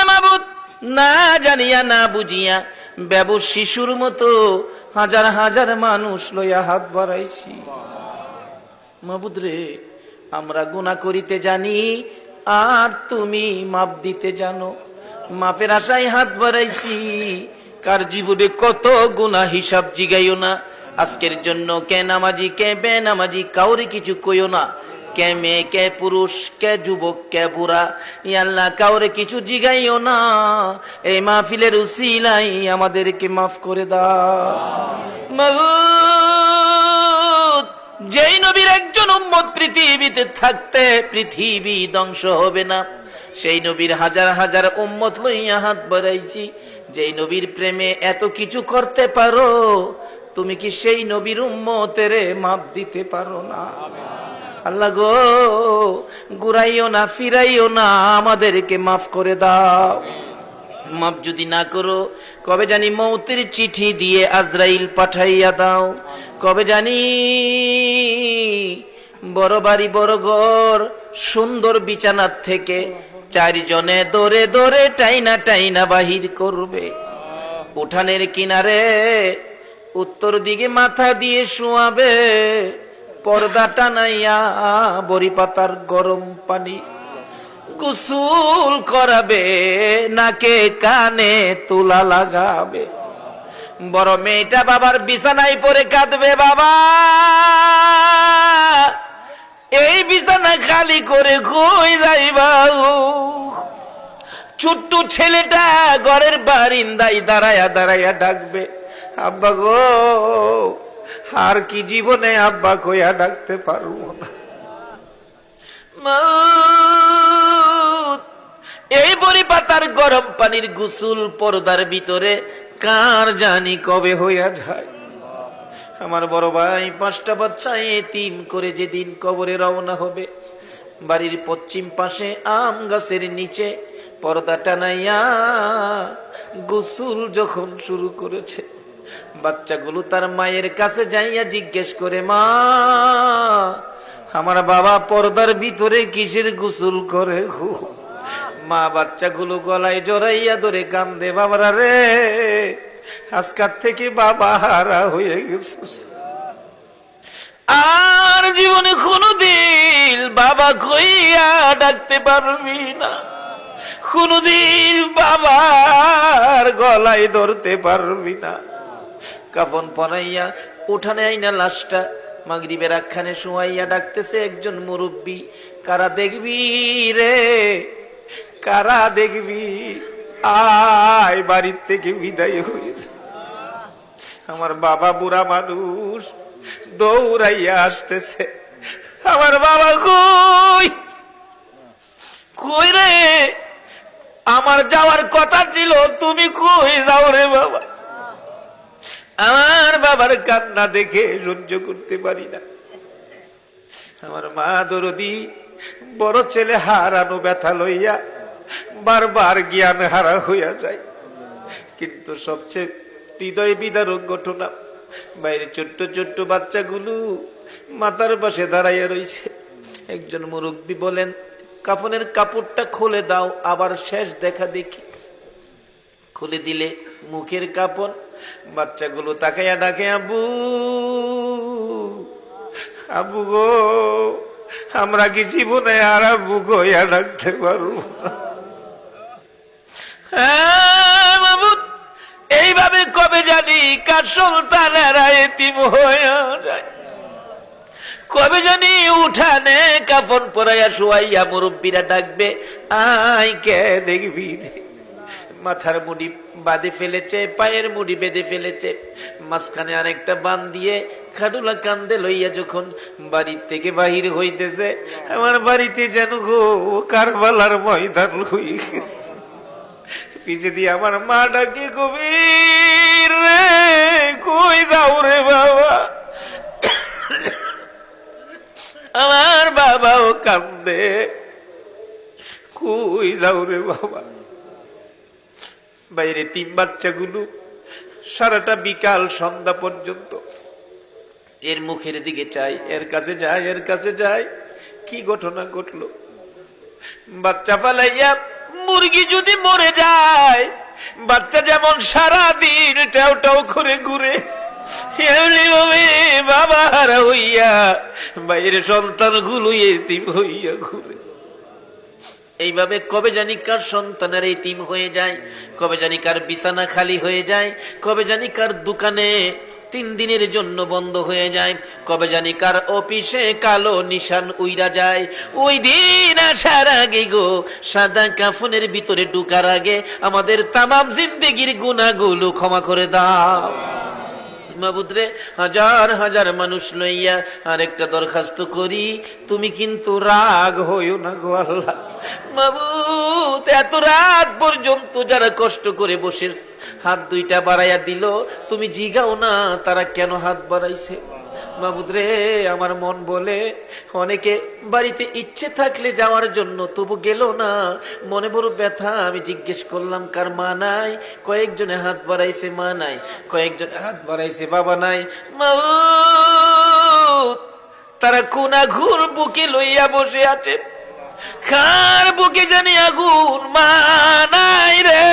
[SPEAKER 1] মাবুদ, না জানিয়া না বুঝিয়া বেবুস শিশুর মতো হাজার হাজার মানুষ লইয়া হাত বাড়াইছি। মাবুদ রে, আমরা গুনাহ করিতে জানি আর তুমি মাপ দিতে জানো, মাপের আশায় হাত বাড়াইছি। কার জীবনে কত গুনাহ হিসাব জিগাইও না। আজকের জন্য কে নামাজি কে বেনামাজি কাউরে কিছু কইও না, কে মেয়ে কে পুরুষ কে যুবক কে বুড়া, আল্লাহ কাউরে কিছু জিগাইও না। এই মাহফিলের উসিলাই আমাদেরকে মাফ করে দাও মাবুদ। যেই নবীর একজন উম্মত পৃথিবীতে থাকতে পৃথিবী ধ্বংস হবে না, সেই নবীর হাজার হাজার উম্মত লইয়া হাত বাড়াইছি। যেই নবীর প্রেমে এত কিছু করতে পারো, তুমি কি সেই নবীর উম্মতেরে মাপ দিতে পারো না? আল্লাহ গো, ঘুরাইও না, ফিরাইও না, আমাদেরকে মাফ করে দাও। মাফ যদি না করো, কবে জানি মৌতের চিঠি দিয়ে আজরাইল পাঠাইয়া দাও। কবে জানি বড় বাড়ি, বড় ঘর, সুন্দর বিছানার থেকে 4 জনে দৌড়ে দৌড়ে টাইনা টাইনা বাহির করবে। উঠানের কিনারে উত্তর দিকে মাথা দিয়ে শোয়াবে, পর্দা টানাইয়া বড়ি পাতার গরম পানি গোসল করাবে, নাকে কানে তুলা লাগাবে। বড় মেয়েটা বাবার বিছানায় পড়ে কাঁদবে, বাবা এই বিছানা খালি করে কই যাইবা? ছোট্ট ছেলেটা ঘরের বারিন্দায় দাঁড়ায়া দাঁড়ায়া ডাকবে, আব্বা গো, আর কি জীবনে আব্বা কইয়া ডাকতে পারবো না। এই বড়ি পাতার গরম পানির গোসল পর্দার ভিতরে কার জানি কবে হইয়া যায়। আমার বড় ভাই 5টা বাচ্চা এতিম করে যেদিন কবরে রওনা হবে, বাড়ির পশ্চিম পাশে আম গাছের নিচে পর্দা টানাইয়া গোসল যখন শুরু করেছে, বাচ্চাগুলো তার মায়ের কাছে যাইয়া জিজ্ঞেস করে, মা আমার বাবা পর্দার ভিতরে কিসের গোসল করে গো? মা বাচ্চাগুলো গলায় জড়াইয়া ধরে কান্দে, বাবারা রে, আজকাল থেকে বাবা হারা হয়ে গেছে, আর জীবনে কোনদিন বাবা কইয়া ডাকতে পারবি না, কোনদিন বাবার গলায় ধরতে পারবি না। কাফন পরাইয়া উঠানে আইনা লাশটা মাগরিবের আখ্যানে শোয়াইয়া ডাকতেছে একজন মুরব্বী, কারা দেখবি রে, কারা দেখবি, আয় বাড়ির থেকে বিদায় হয়েছে। আমার বাবা বুড়া মানুষ দৌড়াইয়া আসতেছে, আমার বাবা কই, কই রে, আমার যাওয়ার কথা ছিল, তুমি কই যাও রে বাবা? আমার বাবার কান্না দেখে সহ্য করতে পারি না। আমার মা দরদি বড় ছেলে হারানো ব্যথা লইয়া বারবার জ্ঞান হারা হইয়া যায়। কিন্তু সবচেয়ে হৃদয় বিদারক ঘটনা, বাইরে ছোট্ট ছোট্ট বাচ্চাগুলো মাথার পাশে দাঁড়াইয়া রয়েছে। একজন মুরব্বী বলেন, কাফনের কাপড়টা খুলে দাও, আবার শেষ দেখা দেখি। খুলে দিলে মুখের কাপড়, বাচ্চাগুলো তাকাইয়া ডাকে, আবু, আবু গো, আমরা কি জীবনে আর আবু কইয়া ডাকতে পারবো না? এইভাবে কবে জানি কার সন্তানেরা এতিম হইয়া যায়। কবে জানি উঠানে কাফন পরাইয়া শুয়াইয়া মুরব্বীরা ডাকবে, আয় কে দেখবি। মাথার মুড়ি বাঁধে ফেলেছে, পায়ের মুড়ি বেঁধে ফেলেছে, মাঝখানে আরেকটা বান দিয়ে খাডুলা কান্দে লইয়া যখন বাড়ির থেকে বাহির হইতেছে, আমার বাড়িতে যেন গো কারবালার ময়দান হয়ে গেছে। পিছে দিয়ে আমার মা ডাকে, কবির রে, কই যাও রে বাবা? আমার বাবাও কান্দে, কই যাও রে বাবা? বাইরে 3 বাচ্চাগুলো সারাটা বিকাল সন্ধ্যা পর্যন্ত এর মুখের দিকে চাই, এর কাছে যায়, এর কাছে যায়। কি ঘটনা ঘটলো? বাচ্চা ফালাইয়া মুরগি যদি মরে যায়, বাচ্চা যেমন সারা দিন টাও টাও করে ঘুরে, এমনি ভাবে বাবা হারা হইয়া বাইরে সন্তান গুলো এতিম হইয়া ঘুরে। এইভাবে কবে জানি কার সন্তানের এতিম হয়ে যায়, কবে জানি কার বিছানা খালি হয়ে যায়, কবে জানি কার দোকানে 3 দিনের জন্য বন্ধ হয়ে যায়, কবে জানি কার অফিসে কালো নিশান উইরা যায়। ওই দিন আসার আগে গো, সাদা কাফনের ভিতরে ঢুকার আগে আমাদের তামাম জিন্দেগির গুনাহগুলো ক্ষমা করে দাও। মাবুদরে, হাজার হাজার মানুষ লইয়া আরেকটা দরখাস্ত করি, তুমি কিন্তু রাগ হইও না গো আল্লাহ। মাবুদ, এত রাত পর্যন্ত যারা কষ্ট করে বসে হাত 2টা বাড়াইয়া দিল, তুমি জিগাও না তারা কেন হাত বাড়াইছে? মাবুদ রে, আমার মন বলে অনেকে বাড়িতে ইচ্ছে থাকলে যাওয়ার জন্য, তবু গেল না, মনে বড় ব্যথা। আমি জিজ্ঞেস করলাম কার মা নাই? কয়েকজনে হাত বাড়াইছে মা নাই, কয়েকজনে হাত বাড়াইছে বাবা নাই। মাবুদ, তারা কোন আগুন বুকে লইয়া বসে আছে, কার বুকে জানি আগুন? মা নাই রে,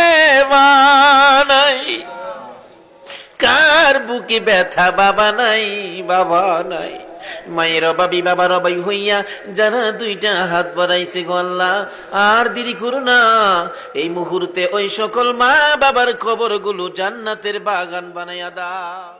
[SPEAKER 1] মা নাই। কার বুকে ব্যথা? বাবা নাই, বাবা নাই। মায়ের অবাবি বাবার অবাই হইয়া যারা দুইটা হাত বাড়াইছে গো আল্লাহ, আর দেরি করো না, এই মুহূর্তে ওই সকল মা বাবার কবরগুলো জান্নাতের বাগান বানাইয়া দাও।